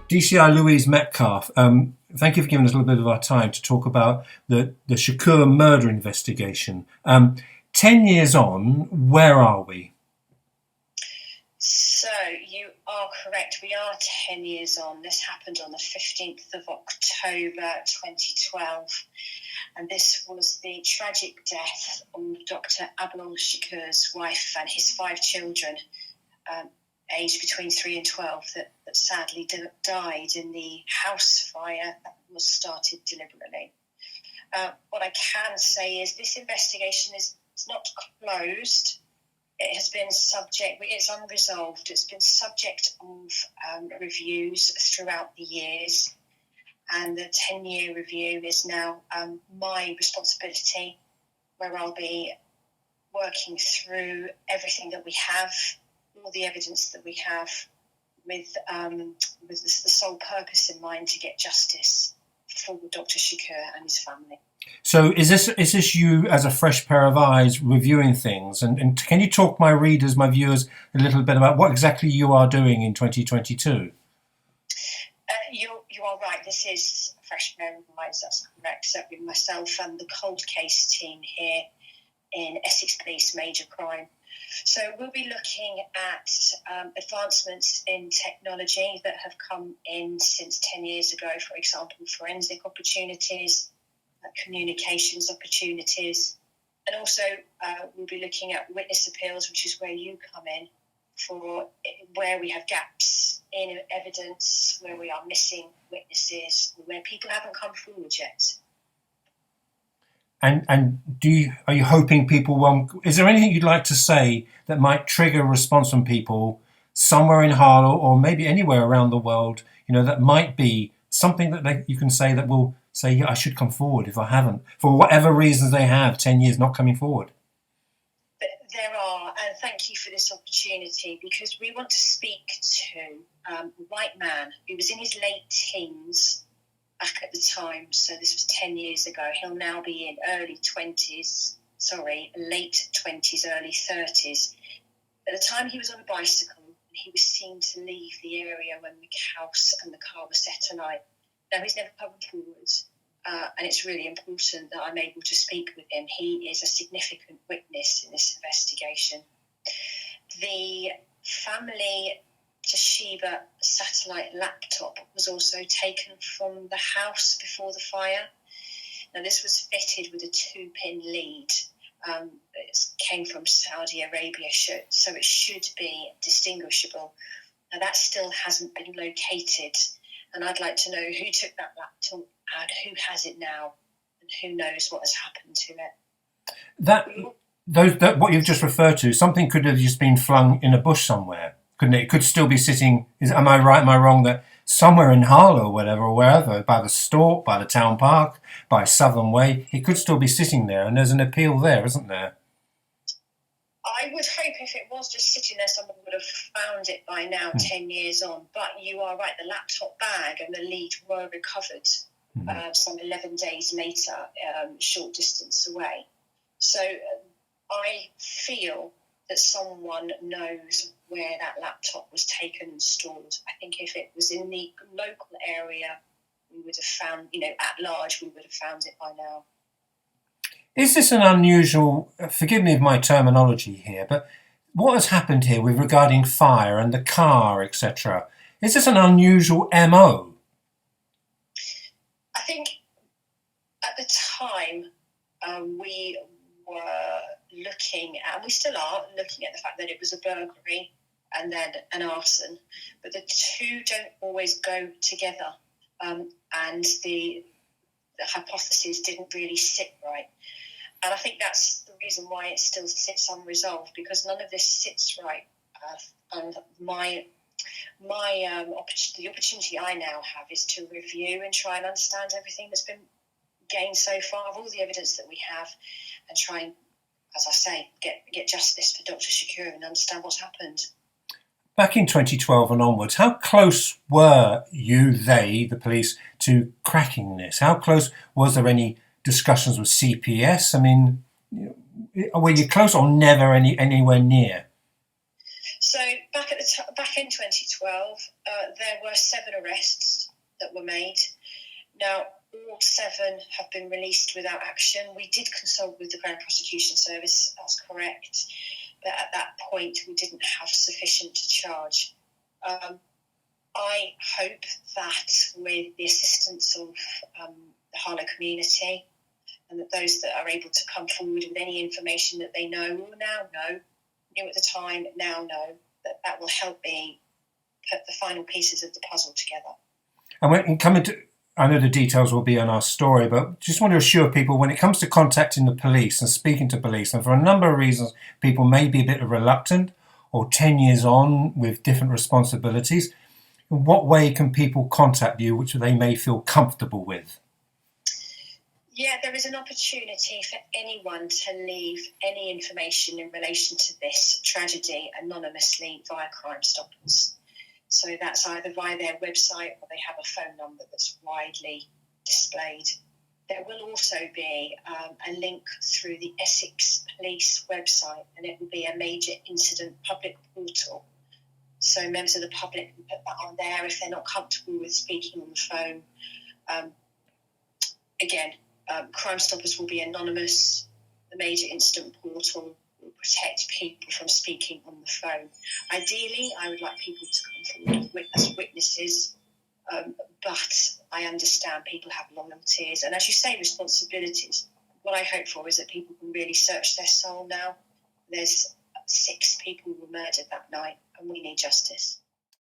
DCI Louise Metcalfe, thank you for giving us a little bit of our time to talk about the Shakoor murder investigation. 10 years on, where are we? So you are correct. We are 10 years on. This happened on the 15th of October 2012. And this was the tragic death of Dr. Shakoor's wife and his 5 children, aged between 3 and 12, that sadly died in the house fire that was started deliberately. What I can say is this investigation is not closed. It has been it's unresolved. It's been subject of reviews throughout the years. And the 10-year review is now my responsibility, where I'll be working through everything that we have, all the evidence that we have, with the sole purpose in mind to get justice for Dr. Shakoor and his family. So is this you as a fresh pair of eyes reviewing things? And can you talk my readers, my viewers, a little bit about what exactly you are doing in 2022? You are right. This is a fresh pair of eyes. That's correct. So with myself and the cold case team here in Essex Police Major Crime. So we'll be looking at advancements in technology that have come in since 10 years ago. For example, forensic opportunities, communications opportunities, and also we'll be looking at witness appeals, which is where you come in, for where we have gaps in evidence, where we are missing witnesses, where people haven't come forward yet. And are you hoping people won't? Is there anything you'd like to say that might trigger a response from people somewhere in Harlow or maybe anywhere around the world? That might be something that you can say that will say, yeah, I should come forward if I haven't, for whatever reasons they have, 10 years not coming forward. There are, and thank you for this opportunity, because we want to speak to a white man who was in his late teens back at the time. So this was 10 years ago. He'll now be in late 20s, early 30s. At the time he was on a bicycle, and he was seen to leave the area when the house and the car were set alight. Now, he's never come forward, and it's really important that I'm able to speak with him. He is a significant witness in this investigation. The family Toshiba satellite laptop was also taken from the house before the fire. Now, this was fitted with a 2-pin lead. It came from Saudi Arabia, so it should be distinguishable. Now, that still hasn't been located. And I'd like to know who took that laptop and who has it now, and who knows what has happened to it. What you've just referred to, something could have just been flung in a bush somewhere, couldn't it? It could still be sitting. Am I right? Am I wrong that somewhere in Harlow, or wherever, by the Stork, by the town park, by Southern Way, it could still be sitting there, and there's an appeal there, isn't there? I would hope if it was just sitting there, someone would have found it by now, 10 years on. But you are right, the laptop bag and the lead were recovered some 11 days later, short distance away. So I feel that someone knows where that laptop was taken and stored. I think if it was in the local area, we would have found, at large, we would have found it by now. Is this an unusual, forgive me of my terminology here, but what has happened here with regarding fire and the car, etc.? Is this an unusual MO? I think at the time we were looking at, and we still are looking at the fact that it was a burglary and then an arson, but the two don't always go together, and the hypotheses didn't really sit right. And I think that's the reason why it still sits unresolved, because none of this sits right. And the opportunity I now have is to review and try and understand everything that's been gained so far, of all the evidence that we have, and try and, as I say, get justice for Dr. Shakoor and understand what's happened. Back in 2012 and onwards, how close were the police, to cracking this? How close was there any discussions with CPS? I mean, were you close or never anywhere near? So back at the back in 2012, there were 7 arrests that were made. Now, all 7 have been released without action. We did consult with the Crown Prosecution Service, that's correct, but at that point we didn't have sufficient to charge. I hope that with the assistance of the Harlow community, and that those that are able to come forward with any information that they know or now know, knew at the time, now know, that will help me put the final pieces of the puzzle together. And when coming to, I know the details will be on our story, but just want to assure people when it comes to contacting the police and speaking to police, and for a number of reasons, people may be a bit reluctant or 10 years on with different responsibilities. In what way can people contact you which they may feel comfortable with? Yeah, there is an opportunity for anyone to leave any information in relation to this tragedy anonymously via Crime Stoppers. So that's either via their website or they have a phone number that's widely displayed. There will also be a link through the Essex Police website, and it will be a major incident public portal. So members of the public can put that on there if they're not comfortable with speaking on the phone. Crime Stoppers will be anonymous. The major incident portal will protect people from speaking on the phone. Ideally, I would like people to come forward as witnesses, but I understand people have loyalties and, as you say, responsibilities. What I hope for is that people can really search their soul now. There's 6 people who were murdered that night, and we need justice.